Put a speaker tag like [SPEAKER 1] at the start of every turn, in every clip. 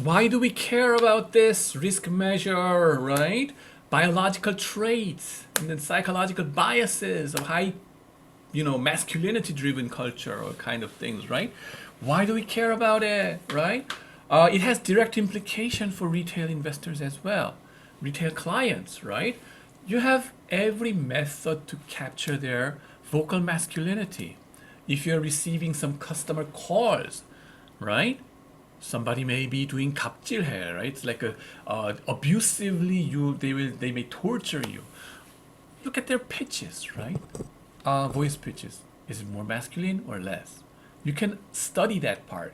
[SPEAKER 1] Why do we care about this risk measure, right? Biological traits and then psychological biases of high, masculinity driven culture or kind of things, right? Why do we care about it, right? It has direct implication for retail investors as well, retail clients, right? You have every method to capture their vocal masculinity. If you're receiving some customer calls, right? Somebody may be doing 갑질해, right? It's like a abusively they may torture you. Look at their pitches, right? Voice pitches. Is it more masculine or less? You can study that part.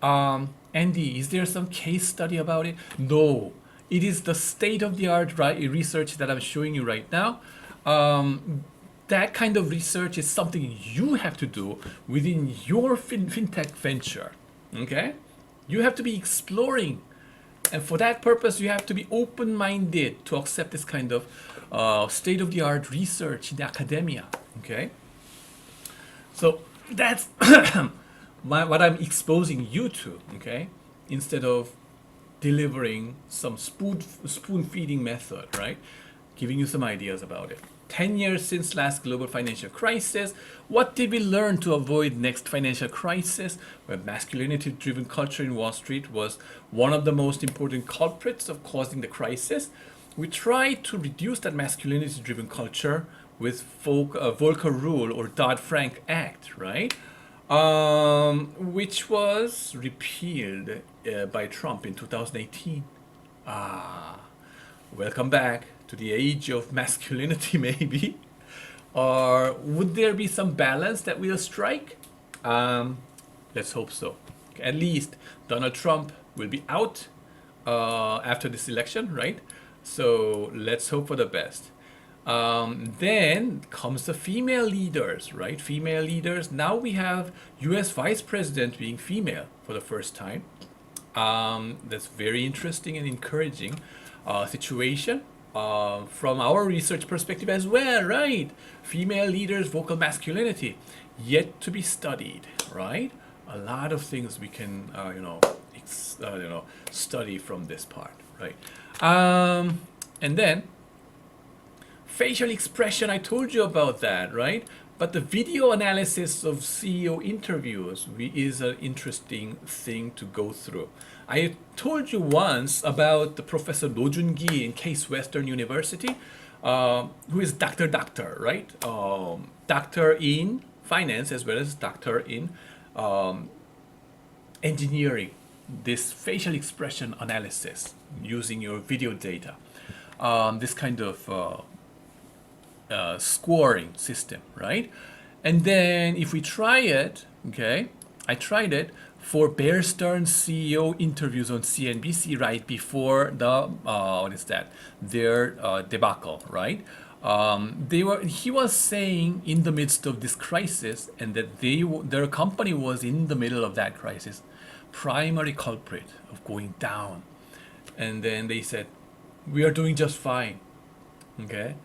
[SPEAKER 1] Andy, is there some case study about it? No, it is the state of the art research that I'm showing you right now. That kind of research is something you have to do within your fintech venture. Okay, you have to be exploring, and for that purpose, you have to be open-minded to accept this kind of state-of-the-art research in the academia. Okay, so that's what I'm exposing you to. Okay, instead of delivering some spoon feeding method, right? Giving you some ideas about it. 10 years since last global financial crisis. What did we learn to avoid next financial crisis? Where masculinity driven culture in Wall Street was one of the most important culprits of causing the crisis. We tried to reduce that masculinity driven culture with Volcker Rule or Dodd-Frank Act, right? Which was repealed by Trump in 2018. Welcome back to the age of masculinity, maybe. Or would there be some balance that will strike? Let's hope so. At least Donald Trump will be out after this election, right? So let's hope for the best. Then comes the female leaders, right? Female leaders. Now we have U.S. Vice President being female for the first time. That's very interesting and encouraging situation from our research perspective as well, right? Female leaders, vocal masculinity, yet to be studied, right? A lot of things we can, study from this part, right? And then facial expression, I told you about that, right? But the video analysis of CEO interviews is an interesting thing to go through. I told you once about the Professor No Jun-gi in Case Western University, who is doctor, right? Doctor in finance as well as doctor in engineering. This facial expression analysis using your video data. This kind of scoring system, right? And then if we try it, okay, I tried it for Bear Stearns CEO interviews on CNBC right before the their debacle, right? He was saying in the midst of this crisis, and that their company was in the middle of that crisis, primary culprit of going down. And then they said, we are doing just fine, okay?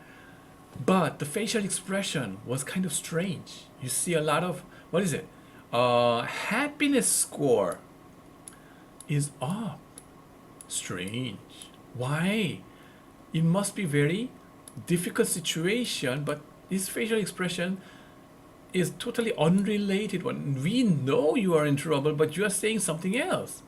[SPEAKER 1] But the facial expression was kind of strange. You see a lot of, what is it? Happiness score is up. Strange. Why? It must be very difficult situation, but this facial expression is totally unrelated one. We know you are in trouble, but you are saying something else.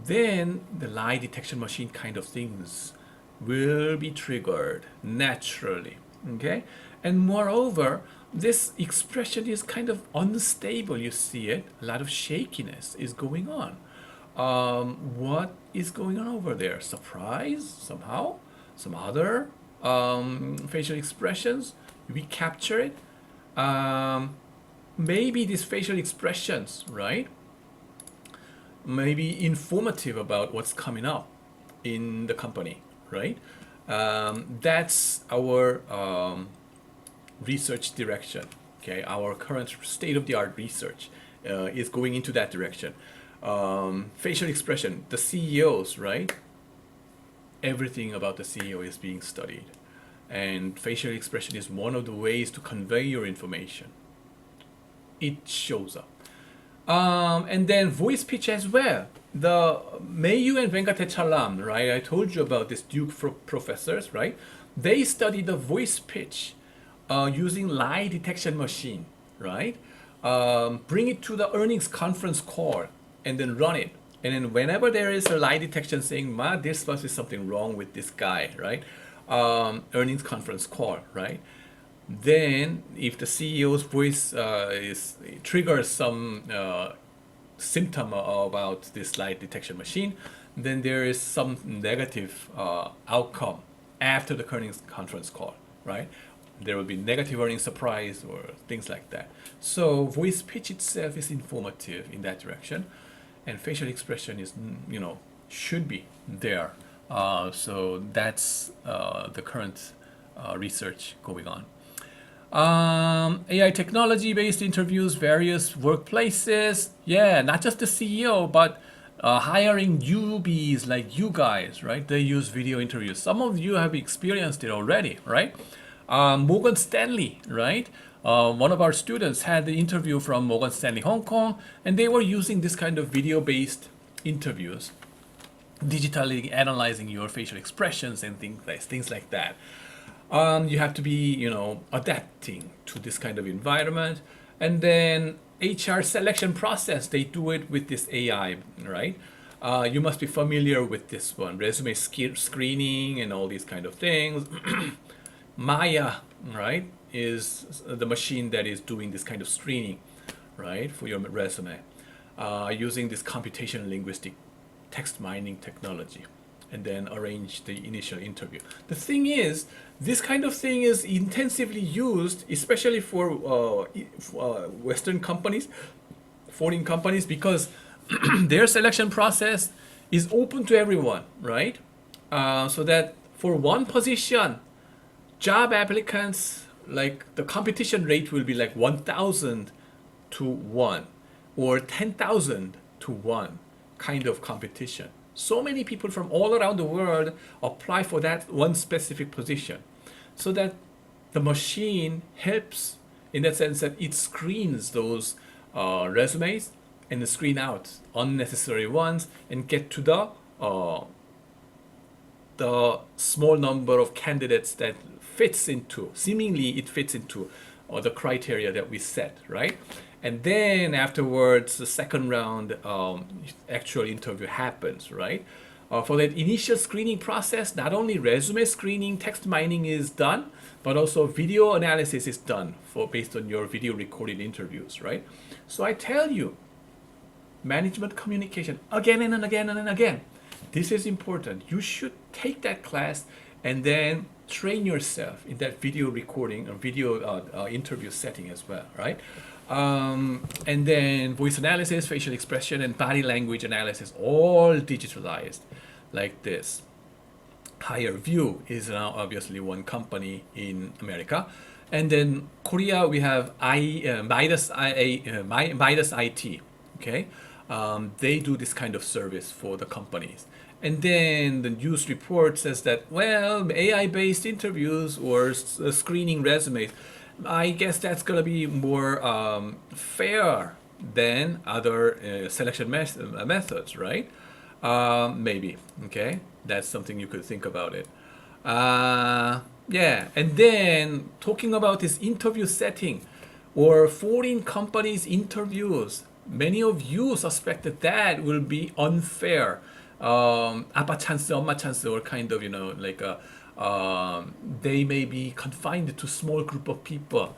[SPEAKER 1] Then the lie detection machine kind of things will be triggered naturally. Okay, and moreover, this expression is kind of unstable. You see it, a lot of shakiness is going on. What is going on over there? Surprise somehow? Some other facial expressions? We capture it. Maybe these facial expressions, right? Maybe informative about what's coming up in the company, right? That's our research direction. Okay, our current state-of-the-art research is going into that direction. Facial expression, the CEOs, right? Everything about the CEO is being studied, and facial expression is one of the ways to convey your information. It shows up, and then voice pitch as well. the Mayu and Venkatechalam, right? I told you about these Duke professors, right? They studied the voice pitch using lie detection machine, right? Bring it to the earnings conference call and then run it. And then whenever there is a lie detection saying, "Ma, this must be something wrong with this guy," right? Earnings conference call, right? Then, if the CEO's voice triggers some symptom about this lie detection machine, then there is some negative outcome after the earnings conference call, right? There will be negative earnings surprise or things like that. So voice pitch itself is informative in that direction, and facial expression is, should be there. So that's the current research going on. AI technology-based interviews, various workplaces. Yeah, not just the CEO, but hiring newbies like you guys, right? They use video interviews. Some of you have experienced it already, right? Morgan Stanley, right? One of our students had the interview from Morgan Stanley Hong Kong, and they were using this kind of video-based interviews, digitally analyzing your facial expressions and things like that. You have to be, adapting to this kind of environment. And then HR selection process, they do it with this AI, right? You must be familiar with this one, resume screening and all these kind of things. Maya, right, is the machine that is doing this kind of screening, right, for your resume, using this computational linguistic text mining technology, and then arrange the initial interview. The thing is, this kind of thing is intensively used, especially for Western companies, foreign companies, because their selection process is open to everyone, right? So that for one position, job applicants, like the competition rate will be like 1,000 to 1 or 10,000 to 1 kind of competition. So many people from all around the world apply for that one specific position, so that the machine helps in that sense that it screens those resumes and screen out unnecessary ones and get to the small number of candidates that seemingly it fits into the criteria that we set, right? And then afterwards, the second round actual interview happens, right? For that initial screening process, not only resume screening, text mining is done, but also video analysis is done based on your video recorded interviews, right? So I tell you, management communication again and again and again. This is important. You should take that class and then train yourself in that video recording or video interview setting as well, right? And then voice analysis, facial expression, and body language analysis, all digitalized like this. Higher View is now obviously one company in America. And then Korea, we have Midas IT, okay? They do this kind of service for the companies. And then the news report says that, well, AI-based interviews or screening resumes, I guess that's going to be more fair than other selection methods, right? Maybe, okay? That's something you could think about it. Yeah, and then talking about this interview setting or foreign companies' interviews, many of you suspected that will be unfair. 아빠 찬스, 엄마 찬스, or kind of, they may be confined to small group of people.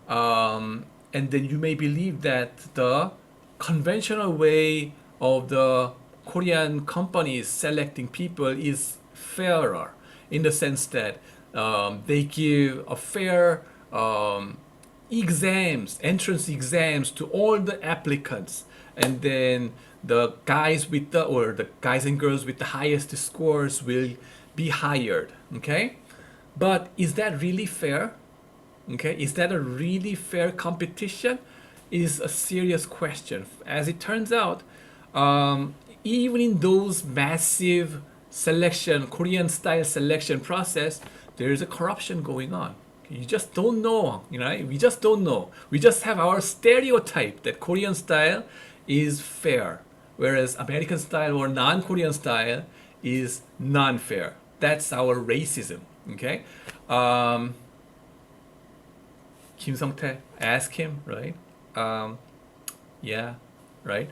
[SPEAKER 1] And then you may believe that the conventional way of the Korean companies selecting people is fairer in the sense that they give a fair entrance exams to all the applicants, and then the guys and girls with the highest scores will be hired. Okay, but is that really fair? Okay, is that a really fair competition? Is a serious question. As it turns out, even in those massive Korean style selection process, there is a corruption going on. You just don't know, we just don't know. We just have our stereotype that Korean style is fair, whereas American style or non-Korean style is non-fair. That's our racism. Okay. Kim Sung-tae, ask him, right? Um, yeah, right.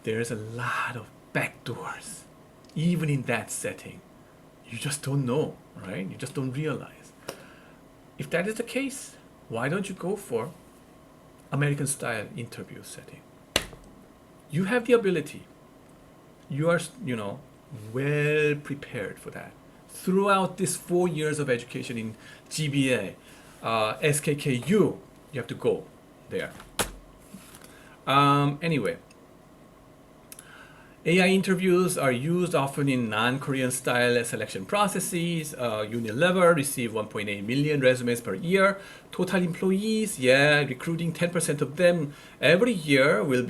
[SPEAKER 1] There's a lot of backdoors, even in that setting. You just don't know, right? You just don't realize. If that is the case, why don't you go for American style interview setting? You have the ability. You are, well prepared for that. Throughout this 4 years of education in GBA, SKKU, you have to go there. Anyway, AI interviews are used often in non-Korean style selection processes. Unilever receive 1.8 million resumes per year. Total employees, recruiting 10% of them every year will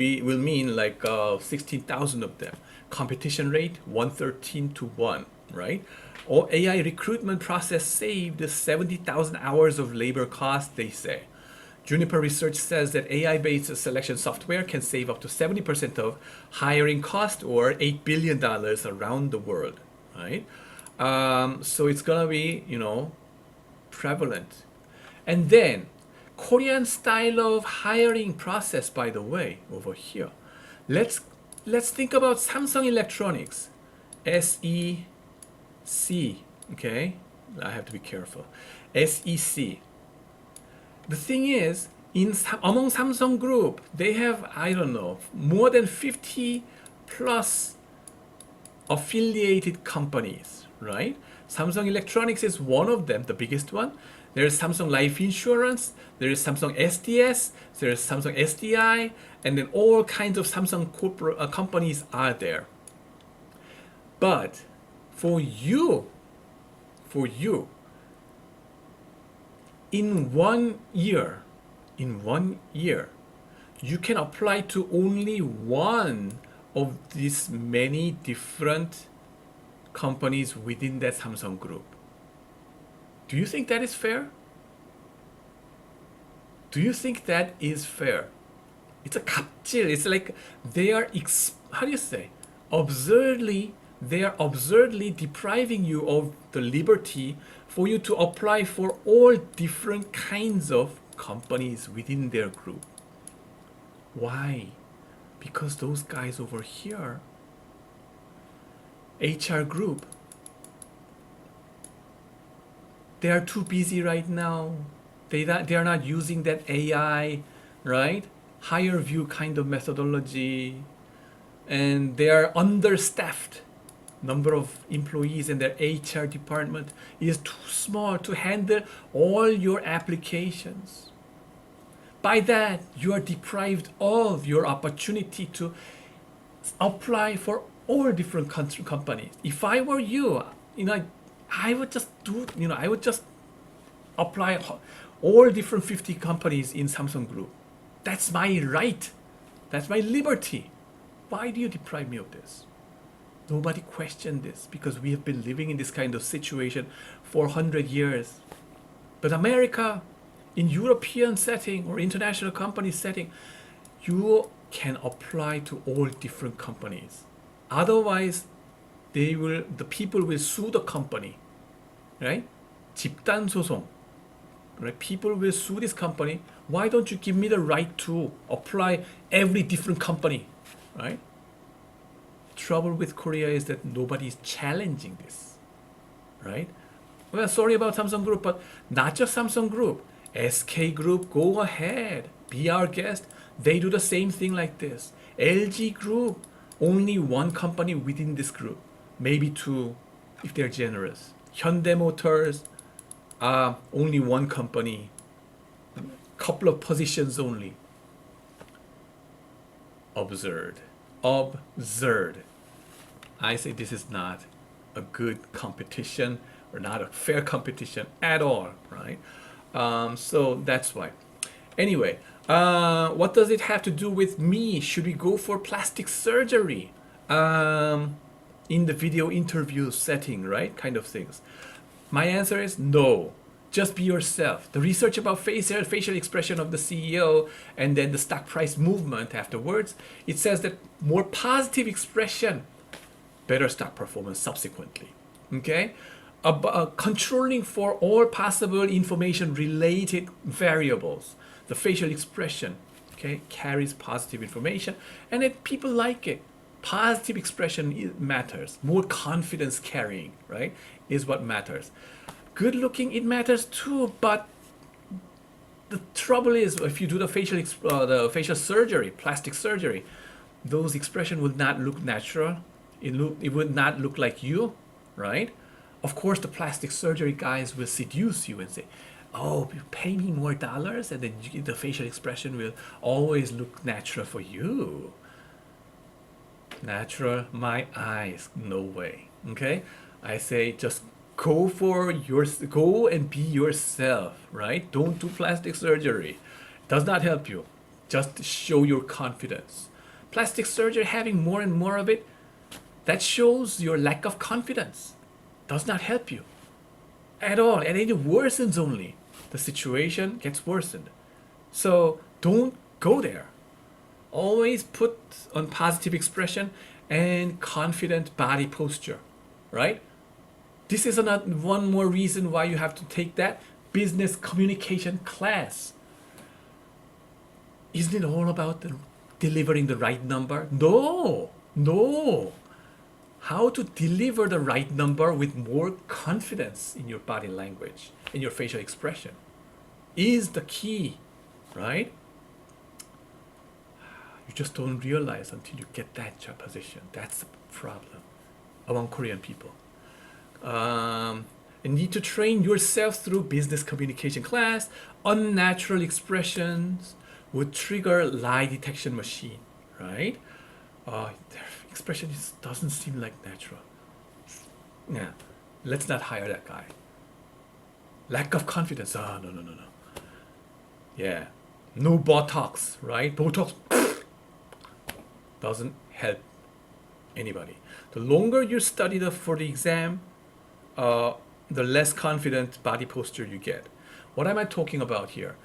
[SPEAKER 1] mean like 16,000 of them. Competition rate 113 to 1, right? Or AI recruitment process saved 70,000 hours of labor cost, they say. Juniper Research says that AI-based selection software can save up to 70% of hiring cost, or $8 billion around the world, right? So it's gonna be, prevalent. And then, Korean style of hiring process, by the way, over here. Let's think about Samsung Electronics, SEC, okay? I have to be careful. SEC. The thing is, among Samsung Group, they have, I don't know, more than 50 plus affiliated companies, right? Samsung Electronics is one of them, the biggest one. There's Samsung Life Insurance, there is Samsung SDS, there is Samsung SDI, and then all kinds of Samsung corporate companies are there. But for you, in 1 year, you can apply to only one of these many different companies within that Samsung group. Do you think that is fair? Do you think that is fair? It's a 갑질. It's like they are, they are absurdly depriving you of the liberty for you to apply for all different kinds of companies within their group. Why? Because those guys over here, HR group, they are too busy right now. They are not using that AI, right? Higher view kind of methodology. And they are understaffed. Number of employees in their HR department is too small to handle all your applications. By that, you are deprived of your opportunity to apply for all different companies. If I were you, I would just apply all different 50 companies in Samsung Group. That's my right. That's my liberty. Why do you deprive me of this? Nobody questioned this because we have been living in this kind of situation for 100 years. But America, in European setting or international company setting, you can apply to all different companies. Otherwise, the people will sue the company, right? 집단 소송, right? People will sue this company. Why don't you give me the right to apply every different company, right? Trouble with Korea is that nobody is challenging this, right? Well, sorry about Samsung Group, but not just Samsung Group. SK Group, go ahead, be our guest. They do the same thing like this. LG Group, only one company within this group, maybe two, if they're generous. Hyundai Motors, only one company, couple of positions only. Absurd. I say this is not a good competition or not a fair competition at all, right? So that's why. Anyway, what does it have to do with me? Should we go for plastic surgery in the video interview setting, right? Kind of things. My answer is no. Just be yourself. The research about facial expression of the CEO and then the stock price movement afterwards, it says that more positive expression, better stock performance subsequently. Okay? Controlling for all possible information related variables. The facial expression, okay, carries positive information, and then people like it. Positive expression matters. More confidence carrying, right, is what matters. Good looking, it matters too, but the trouble is if you do the facial surgery, plastic surgery, those expression will not look natural. It would not look like you, right? Of course, the plastic surgery guys will seduce you and say, "Oh, pay me more dollars, and then the facial expression will always look natural for you." Natural, my eyes, no way. Okay, I say just go and be yourself, right? Don't do plastic surgery. Does not help you. Just show your confidence. Plastic surgery, having more and more of it, that shows your lack of confidence. Does not help you at all, and it worsens only. The situation gets worsened. So don't go there. Always put on positive expression and confident body posture, right? This is one more reason why you have to take that business communication class. Isn't it all about delivering the right number? No, no. How to deliver the right number with more confidence in your body language, in your facial expression, is the key, right? You just don't realize until you get that job position. That's the problem among Korean people. You need to train yourself through business communication class. Unnatural expressions would trigger lie detection machine, right? Expression doesn't seem like natural. Yeah, let's not hire that guy. Lack of confidence. No, no, no, no. Yeah, no Botox, right? Botox doesn't help anybody. The longer you study for the exam, the less confident body posture you get. What am I talking about here?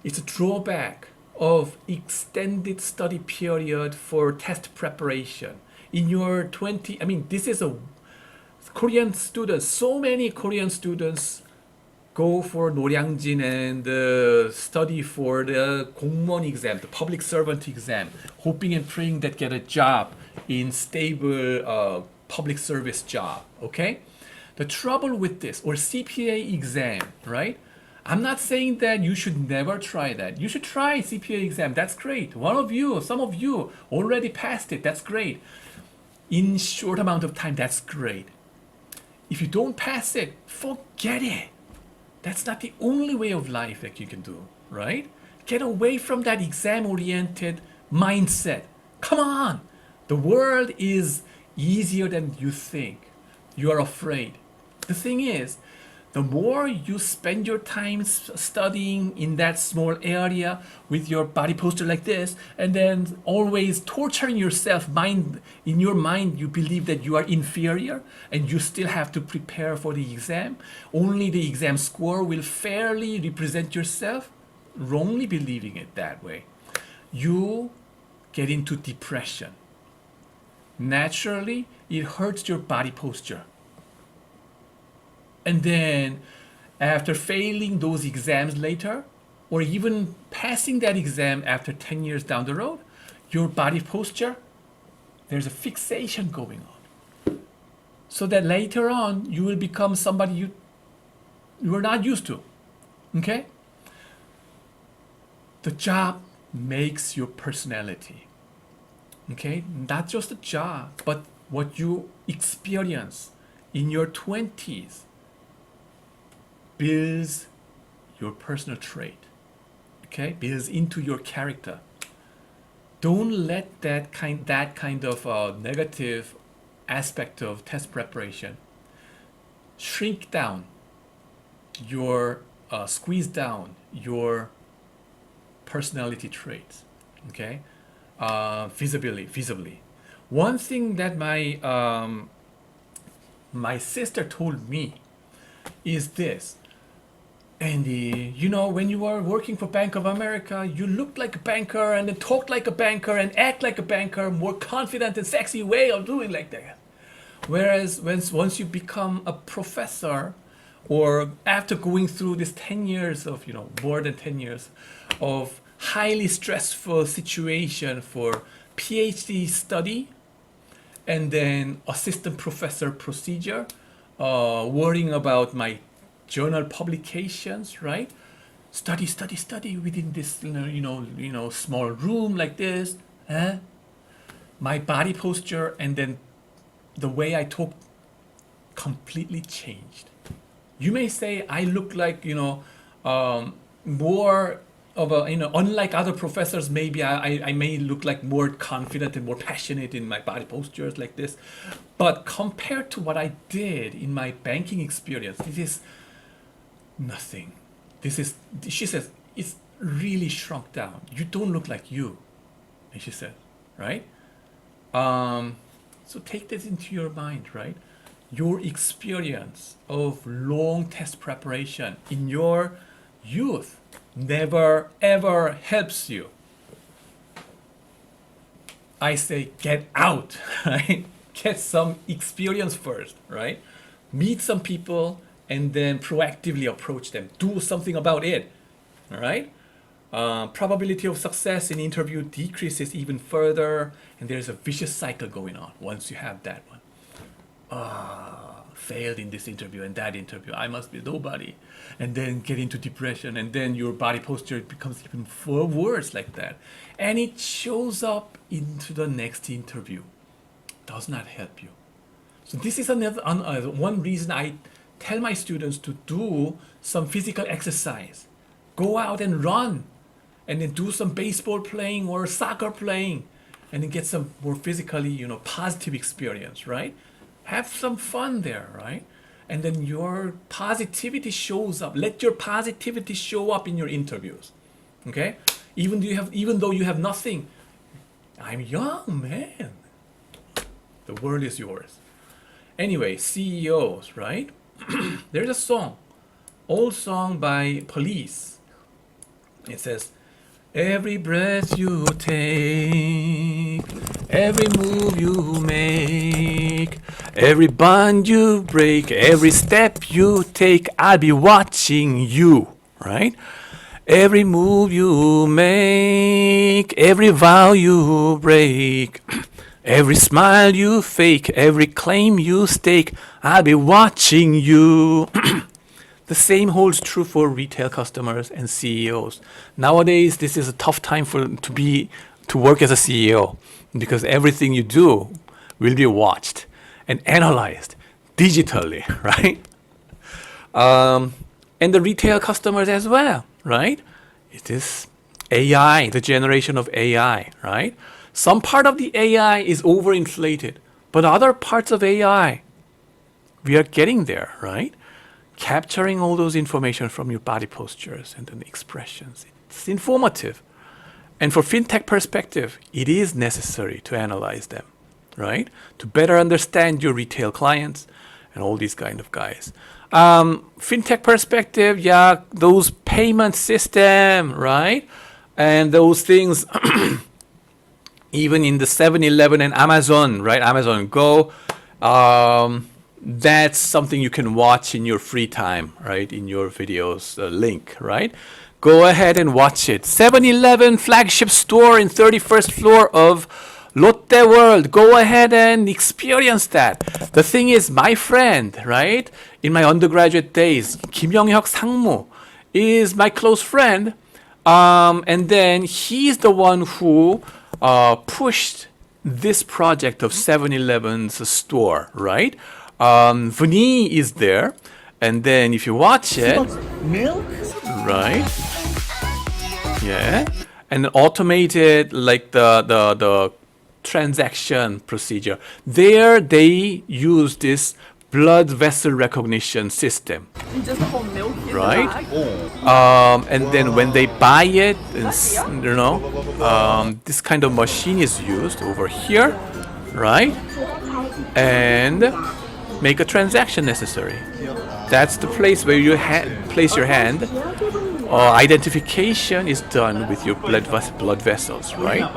[SPEAKER 1] It's a drawback of extended study period for test preparation. In your 20, I mean, this is a Korean students, so many Korean students go for Noryangjin and study for the 공무원 exam, the public servant exam, hoping and praying that get a job in stable public service job, okay? The trouble with this, or CPA exam, right? I'm not saying that you should never try that. You should try CPA exam. That's great. Some of you already passed it. That's great. In short amount of time, that's great. If you don't pass it, forget it. That's not the only way of life that you can do, right? Get away from that exam-oriented mindset. Come on. The world is easier than you think. You are afraid. The thing is, the more you spend your time studying in that small area with your body posture like this, and then always torturing yourself, in your mind you believe that you are inferior and you still have to prepare for the exam. Only the exam score will fairly represent yourself, wrongly believing it that way. You get into depression. Naturally, it hurts your body posture. And then after failing those exams later, or even passing that exam after 10 years down the road, your body posture, there's a fixation going on. So that later on, you will become somebody you are not used to. Okay? The job makes your personality. Okay? Not just the job, but what you experience in your 20s builds your personal trait, okay? Builds into your character. Don't let that kind of negative aspect of test preparation shrink down your, squeeze down your personality traits, okay? Visibly. One thing that my sister told me is this. And you know, when you were working for Bank of America, you looked like a banker and then talked like a banker and act like a banker, more confident and sexy way of doing like that. Whereas once you become a professor, or after going through this 10 years of, you know, more than 10 years of highly stressful situation for PhD study and then assistant professor procedure, worrying about my journal publications, right? Study within this, small room like this. Huh? My body posture and then the way I talk completely changed. You may say I look like, more of a, unlike other professors, maybe I may look like more confident and more passionate in my body postures like this. But compared to what I did in my banking experience, this is nothing. She says, it's really shrunk down. You don't look like you. And she said, right? So take this into your mind, right? Your experience of long test preparation in your youth never ever helps you. I say get out, right? Get some experience first, right? Meet some people and then proactively approach them. Do something about it, all right? Probability of success in interview decreases even further, and there's a vicious cycle going on once you have that one. Failed in this interview and that interview, I must be nobody, and then get into depression, and then your body posture becomes even worse like that, and it shows up into the next interview. Does not help you. So this is another one reason I tell my students to do some physical exercise. Go out and run, and then do some baseball playing or soccer playing, and then get some more physically, positive experience, right? Have some fun there, right? And then your positivity shows up. Let your positivity show up in your interviews, okay? Even though you have nothing. I'm young, man. The world is yours. Anyway, CEOs, right? There's a song, old song by Police. It says, every breath you take, every move you make, every bond you break, every step you take, I'll be watching you, right? Every move you make, every vow you break, every smile you fake, every claim you stake, I'll be watching you. The same holds true for retail customers and CEOs. Nowadays, this is a tough time to work as a CEO, because everything you do will be watched and analyzed digitally, right? And the retail customers as well, right? It is AI, the generation of AI, right? Some part of the AI is overinflated, but other parts of AI, we are getting there, right? Capturing all those information from your body postures and then expressions. It's informative. And for FinTech perspective, it is necessary to analyze them, right? To better understand your retail clients and all these kind of guys. FinTech perspective, yeah, those payment system, right? And those things, even in the 7-Eleven and Amazon, right? Amazon Go, that's something you can watch in your free time, right? In your videos link, right? Go ahead and watch it. 7-Eleven flagship store in 31st floor of Lotte World. Go ahead and experience that. The thing is, my friend, right? In my undergraduate days, Kim Young-hyuk 상무 is my close friend. And then he's the one who pushed this project of 7-Eleven's store, right? Vani is there, and then if you watch it,
[SPEAKER 2] milk,
[SPEAKER 1] right? Yeah, and automated like the transaction procedure. There they use this blood vessel recognition system,
[SPEAKER 2] and just the whole milk in
[SPEAKER 1] right?
[SPEAKER 2] the bag.
[SPEAKER 1] And then when they buy it, this kind of machine is used over here, right? And make a transaction necessary. That's the place where you place your hand. Identification is done with your blood vessels, right?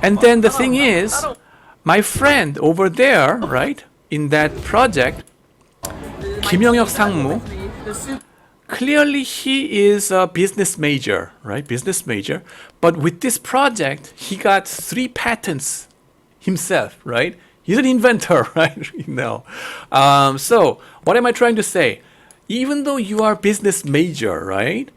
[SPEAKER 1] And then the thing is, my friend over there, right, in that project, Kim Young-hyuk Sangmu, clearly he is a business major, right? Business major. But with this project, he got 3 patents himself, right? He's an inventor, right? So what am I trying to say? Even though you are business major, right?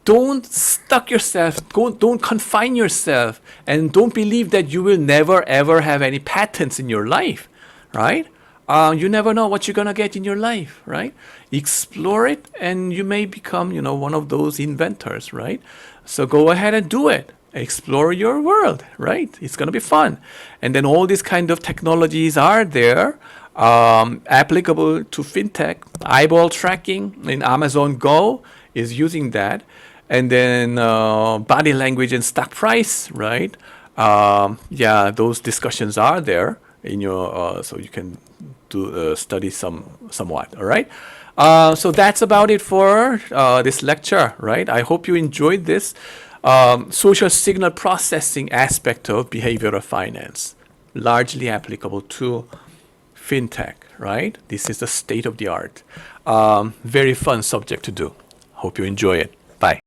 [SPEAKER 1] Don't stuck yourself, don't confine yourself, and don't believe that you will never ever have any patents in your life, right? You never know what you're gonna get in your life, right? Explore it, and you may become, one of those inventors, right? So go ahead and do it. Explore your world, right? It's gonna be fun. And then all these kind of technologies are there, applicable to FinTech. Eyeball tracking in Amazon Go is using that. And then body language and stock price, right? Those discussions are there in your, so you can do study somewhat. All right. So that's about it for this lecture, right? I hope you enjoyed this social signal processing aspect of behavioral finance, largely applicable to FinTech, right? This is the state of the art. Very fun subject to do. Hope you enjoy it.